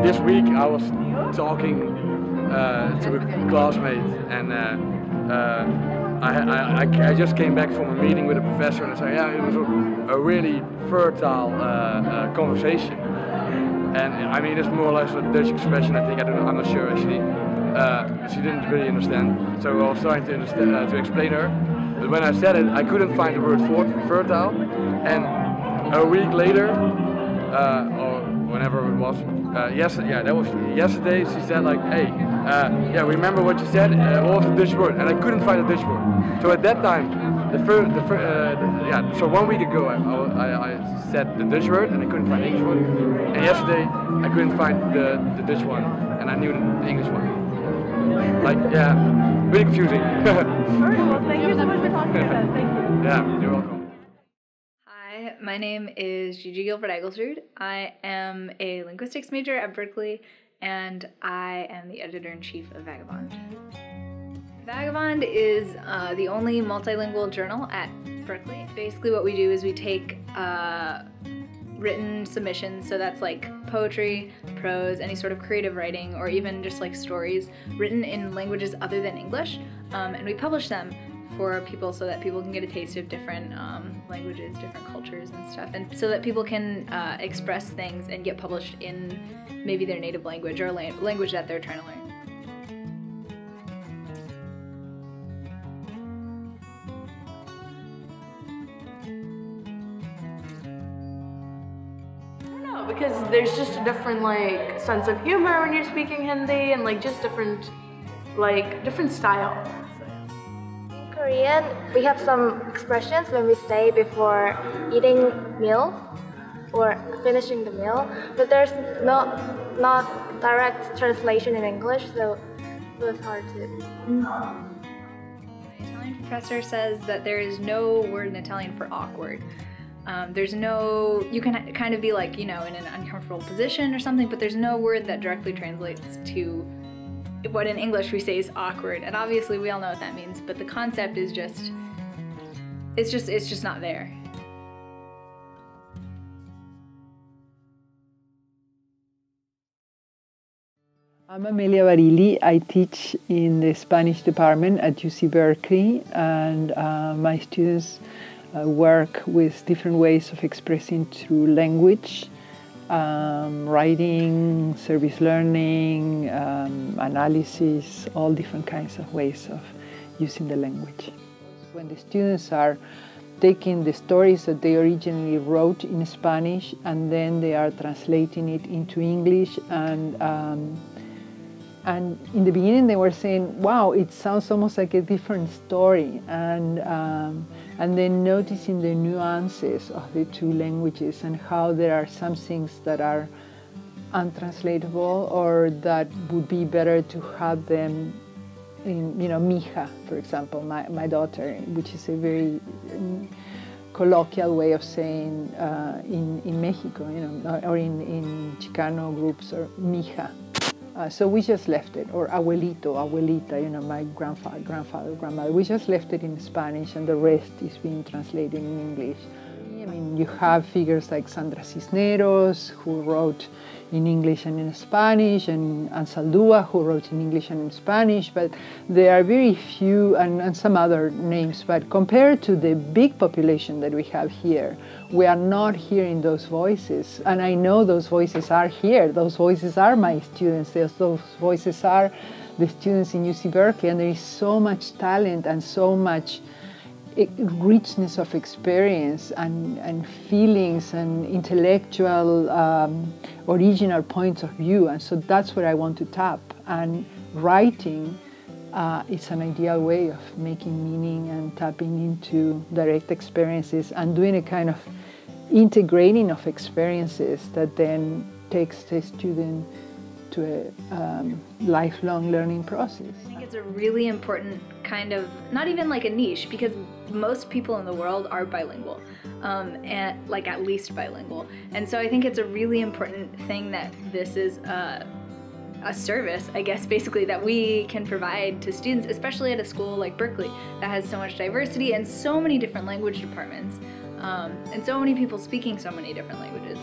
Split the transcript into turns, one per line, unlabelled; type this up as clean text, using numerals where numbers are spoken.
this week I was talking to a classmate, and I just came back from a meeting with a professor, and I said, yeah, it was a really fertile conversation. And I mean, it's more or less a Dutch expression. I think I'm not sure actually. She didn't really understand, so I was trying to understand to explain her. But when I said it, I couldn't find the word fertile. And a week later, or whenever it was, that was yesterday. She said like, "Hey, yeah, remember what you said? What was the Dutch word?" And I couldn't find a Dutch word. So at that time, so 1 week ago, I said the Dutch word and I couldn't find the English one. And yesterday, I couldn't find the Dutch one, and I knew the English one. Like, yeah, really confusing.
Alright, well, thank you so much for talking to us. Thank you.
Yeah, you're welcome.
Hi, my name is Gigi Gilbert-Egglesrud. I am a linguistics major at Berkeley, and I am the editor-in-chief of Vagabond. Vagabond is the only multilingual journal at Berkeley. Basically what we do is we take written submissions, so that's like poetry, prose, any sort of creative writing, or even just like stories written in languages other than English, and we publish them for people so that people can get a taste of different languages, different cultures and stuff, and so that people can express things and get published in maybe their native language or language that they're trying to learn.
Because there's just a different like sense of humor when you're speaking Hindi, and like just different style.
In Korean, we have some expressions when we say before eating meal or finishing the meal, but there's not direct translation in English, so it was hard to.
My Italian professor says that there is no word in Italian for awkward. There's no, you can kind of be like, you know, in an uncomfortable position or something, but there's no word that directly translates to what in English we say is awkward. And obviously we all know what that means, but the concept is just, it's just not there.
I'm Amelia Barilli. I teach in the Spanish department at UC Berkeley, and my students work with different ways of expressing through language, writing, service learning, analysis, all different kinds of ways of using the language. When the students are taking the stories that they originally wrote in Spanish and then they are translating it into English, and in the beginning they were saying, wow, it sounds almost like a different story, and then noticing the nuances of the two languages and how there are some things that are untranslatable or that would be better to have them in, you know, mija, for example, my daughter, which is a very colloquial way of saying in Mexico, you know, or in Chicano groups, or mija. So we just left it, or abuelito, abuelita, you know, my grandfather, grandmother. We just left it in Spanish, and the rest is being translated in English. I mean, you have figures like Sandra Cisneros, who wrote in English and in Spanish, and Ansaldúa, who wrote in English and in Spanish, but there are very few, and some other names, but compared to the big population that we have here, we are not hearing those voices. And I know those voices are here. Those voices are my students. Those voices are the students in UC Berkeley, and there is so much talent and so much richness of experience and feelings and intellectual original points of view, and so that's where I want to tap. And writing is an ideal way of making meaning and tapping into direct experiences and doing a kind of integrating of experiences that then takes the student to a lifelong learning process.
I think it's a really important kind of, not even like a niche, because most people in the world are bilingual, and like at least bilingual. And so I think it's a really important thing that this is a service, I guess, basically, that we can provide to students, especially at a school like Berkeley that has so much diversity and so many different language departments, and so many people speaking so many different languages.